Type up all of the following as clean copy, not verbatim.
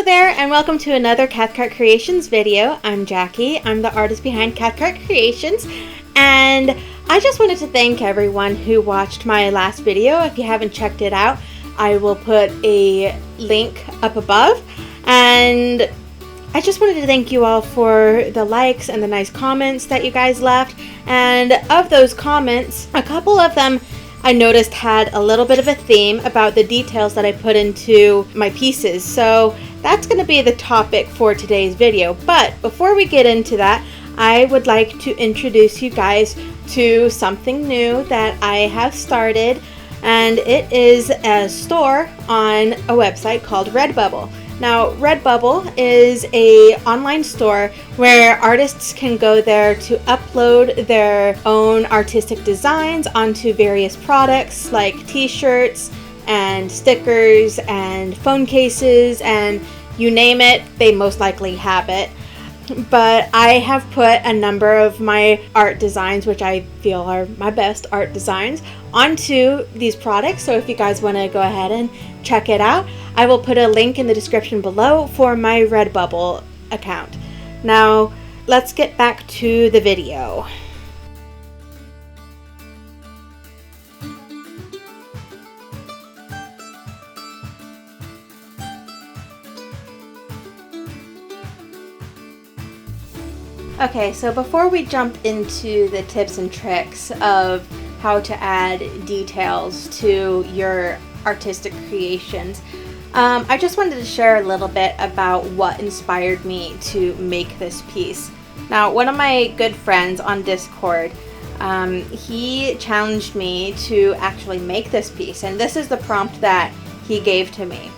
Hello there, and welcome to another Cathcart Creations video. I'm Jackie. I'm the artist behind Cathcart Creations, and I just wanted to thank everyone who watched my last video. If you haven't checked it out, I will put a link up above, and I just wanted to thank you all for the likes and the nice comments that you guys left. And of those comments, a couple of them I noticed had a little bit of a theme about the details that I put into my pieces. So that's going to be the topic for today's video. But before we get into that, I would like to introduce you guys to something new that I have started, and it is a store on a website called Redbubble. Now, Redbubble is an online store where artists can go there to upload their own artistic designs onto various products like t-shirts and stickers and phone cases, and you name it, they most likely have it. But I have put a number of my art designs, which I feel are my best art designs, onto these products. So if you guys want to go ahead and check it out, I will put a link in the description below for my Redbubble account. Now, let's get back to the video. Okay, so before we jump into the tips and tricks of how to add details to your artistic creations, I just wanted to share a little bit about what inspired me to make this piece. Now, one of my good friends on Discord, he challenged me to actually make this piece, and this is the prompt that he gave to me.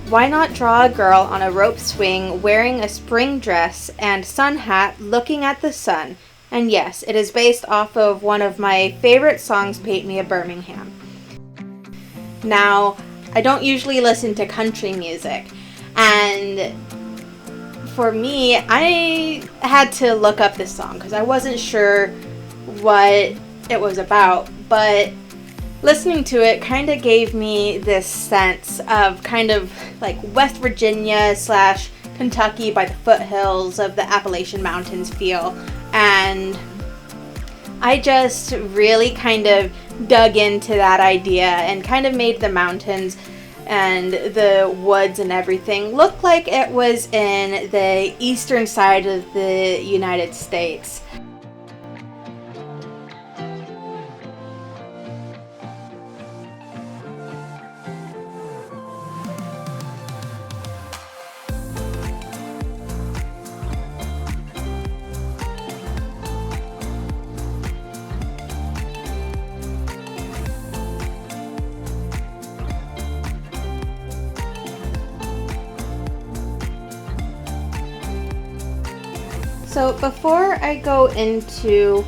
Why not draw a girl on a rope swing wearing a spring dress and sun hat looking at the sun? And yes, it is based off of one of my favorite songs, Paint Me a Birmingham. Now, I don't usually listen to country music, and for me, I had to look up this song because I wasn't sure what it was about, but listening to it kind of gave me this sense of kind of like West Virginia / Kentucky by the foothills of the Appalachian Mountains feel, and I just really kind of dug into that idea and kind of made the mountains and the woods and everything look like it was in the eastern side of the United States. So before I go into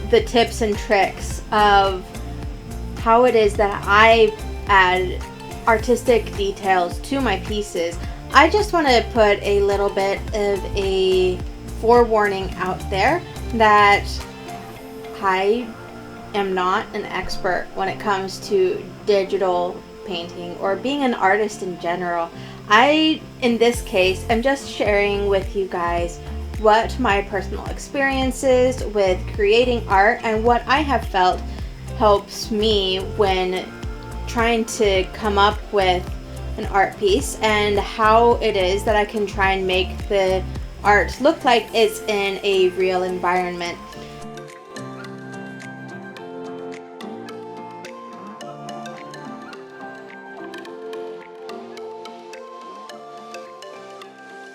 the tips and tricks of how it is that I add artistic details to my pieces, I just want to put a little bit of a forewarning out there that I am not an expert when it comes to digital painting or being an artist in general. I, in this case, am just sharing with you guys what my personal experience is with creating art and what I have felt helps me when trying to come up with an art piece, and how it is that I can try and make the art look like it's in a real environment.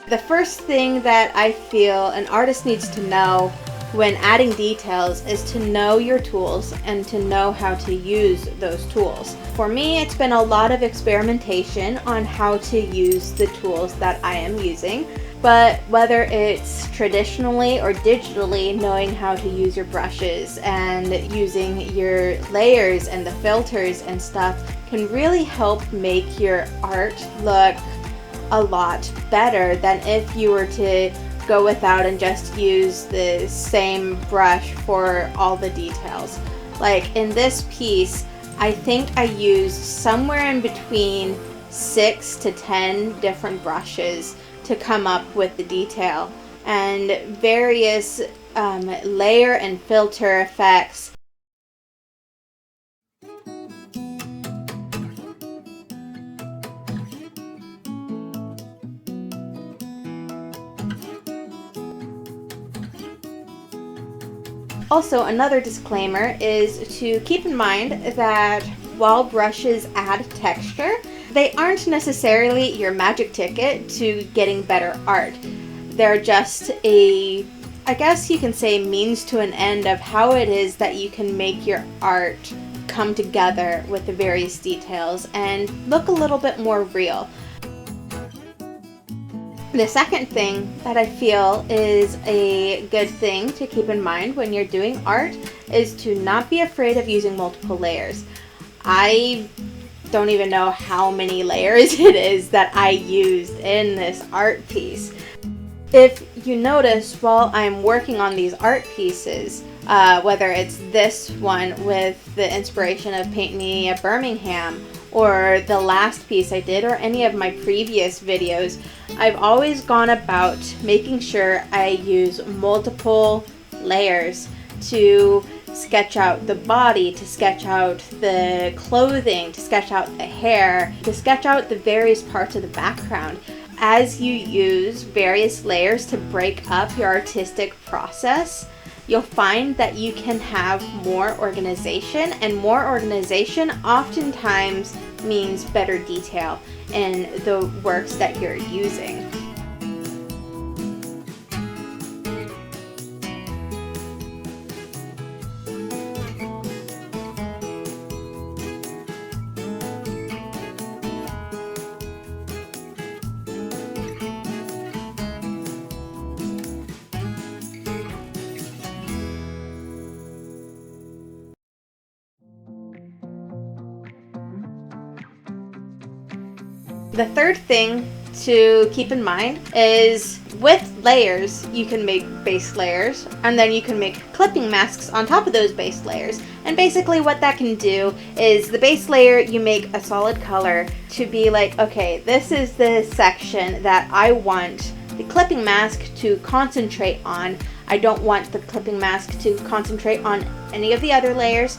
The first thing that I feel an artist needs to know when adding details is to know your tools and to know how to use those tools. For me, it's been a lot of experimentation on how to use the tools that I am using, but whether it's traditionally or digitally, knowing how to use your brushes and using your layers and the filters and stuff can really help make your art look a lot better than if you were to go without and just use the same brush for all the details. Like in this piece, I think I used somewhere in between 6 to 10 different brushes to come up with the detail, and various layer and filter effects. Also, another disclaimer is to keep in mind that while brushes add texture, they aren't necessarily your magic ticket to getting better art. They're just a, I guess you can say, means to an end of how it is that you can make your art come together with the various details and look a little bit more real. The second thing that I feel is a good thing to keep in mind when you're doing art is to not be afraid of using multiple layers. I don't even know how many layers it is that I used in this art piece. If you notice, while I'm working on these art pieces, whether it's this one with the inspiration of Paint Me a Birmingham, or the last piece I did, or any of my previous videos, I've always gone about making sure I use multiple layers to sketch out the body, to sketch out the clothing, to sketch out the hair, to sketch out the various parts of the background. As you use various layers to break up your artistic process, you'll find that you can have more organization, and more organization oftentimes means better detail in the works that you're using. The third thing to keep in mind is with layers, you can make base layers, and then you can make clipping masks on top of those base layers. And basically what that can do is the base layer, you make a solid color to be like, okay, this is the section that I want the clipping mask to concentrate on. I don't want the clipping mask to concentrate on any of the other layers.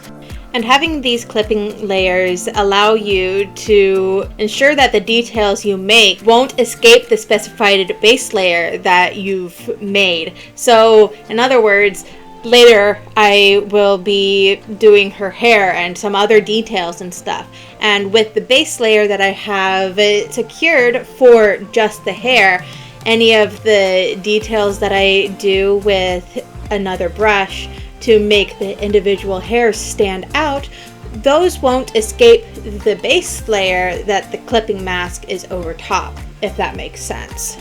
And having these clipping layers allow you to ensure that the details you make won't escape the specified base layer that you've made. So, in other words, later I will be doing her hair and some other details and stuff. And with the base layer that I have secured for just the hair, any of the details that I do with another brush to make the individual hairs stand out, those won't escape the base layer that the clipping mask is over top, if that makes sense.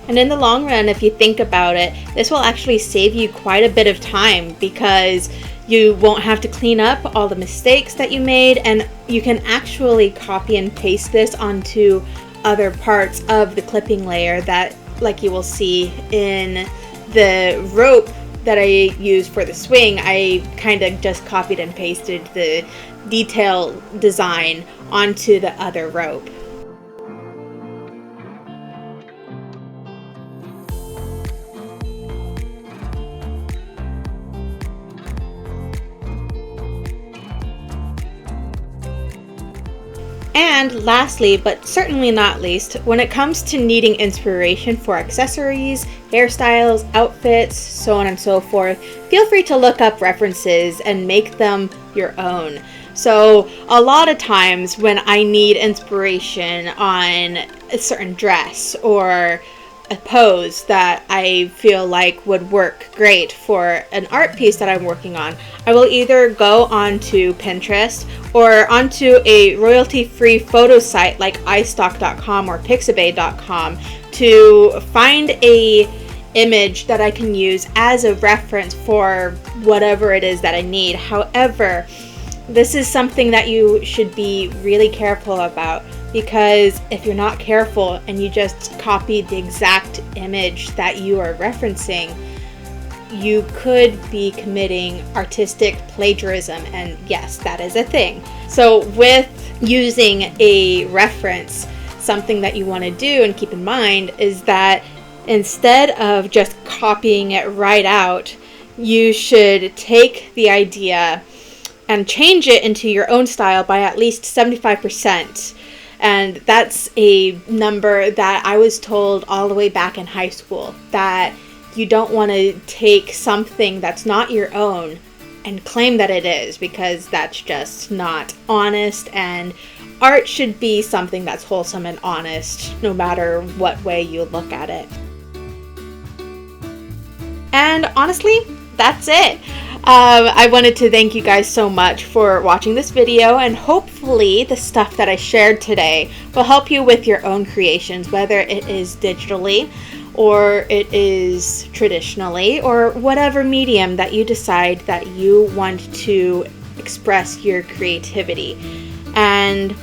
And in the long run, if you think about it, this will actually save you quite a bit of time, because you won't have to clean up all the mistakes that you made, and you can actually copy and paste this onto other parts of the clipping layer that, like you will see in the rope that I use for the swing, I kind of just copied and pasted the detail design onto the other rope. And lastly, but certainly not least, when it comes to needing inspiration for accessories, hairstyles, outfits, so on and so forth, feel free to look up references and make them your own. So a lot of times when I need inspiration on a certain dress or a pose that I feel like would work great for an art piece that I'm working on, I will either go onto Pinterest or onto a royalty-free photo site like iStock.com or Pixabay.com to find a image that I can use as a reference for whatever it is that I need. However, this is something that you should be really careful about, because if you're not careful and you just copy the exact image that you are referencing, you could be committing artistic plagiarism, and yes, that is a thing. So with using a reference, something that you want to do and keep in mind is that instead of just copying it right out, you should take the idea and change it into your own style by at least 75%. And that's a number that I was told all the way back in high school, that you don't want to take something that's not your own and claim that it is, because that's just not honest, and art should be something that's wholesome and honest no matter what way you look at it. And honestly, that's it. I wanted to thank you guys so much for watching this video, and hopefully the stuff that I shared today will help you with your own creations, whether it is digitally or it is traditionally, or whatever medium that you decide that you want to express your creativity. And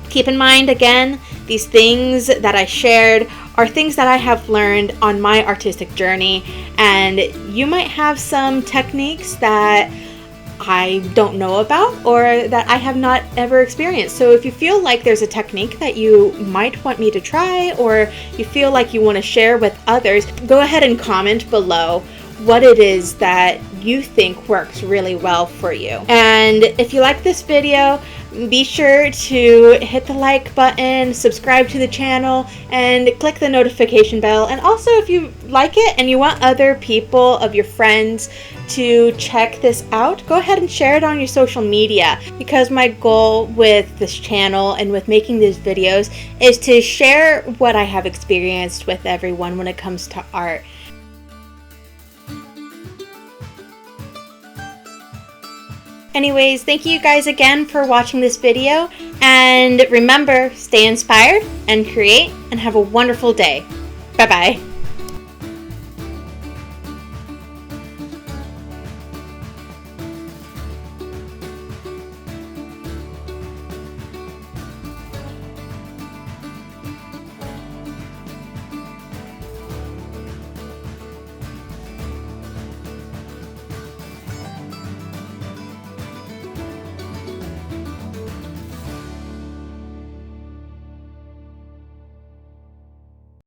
keep in mind, again, these things that I shared are things that I have learned on my artistic journey, and you might have some techniques that I don't know about or that I have not ever experienced. So if you feel like there's a technique that you might want me to try, or you feel like you want to share with others, go ahead and comment below what it is that you think works really well for you. And if you like this video, be sure to hit the like button, subscribe to the channel, and click the notification bell. And also, if you like it and you want other people of your friends to check this out, go ahead and share it on your social media, because my goal with this channel and with making these videos is to share what I have experienced with everyone when it comes to art. Anyways, thank you guys again for watching this video, and remember, stay inspired and create, and have a wonderful day. Bye bye.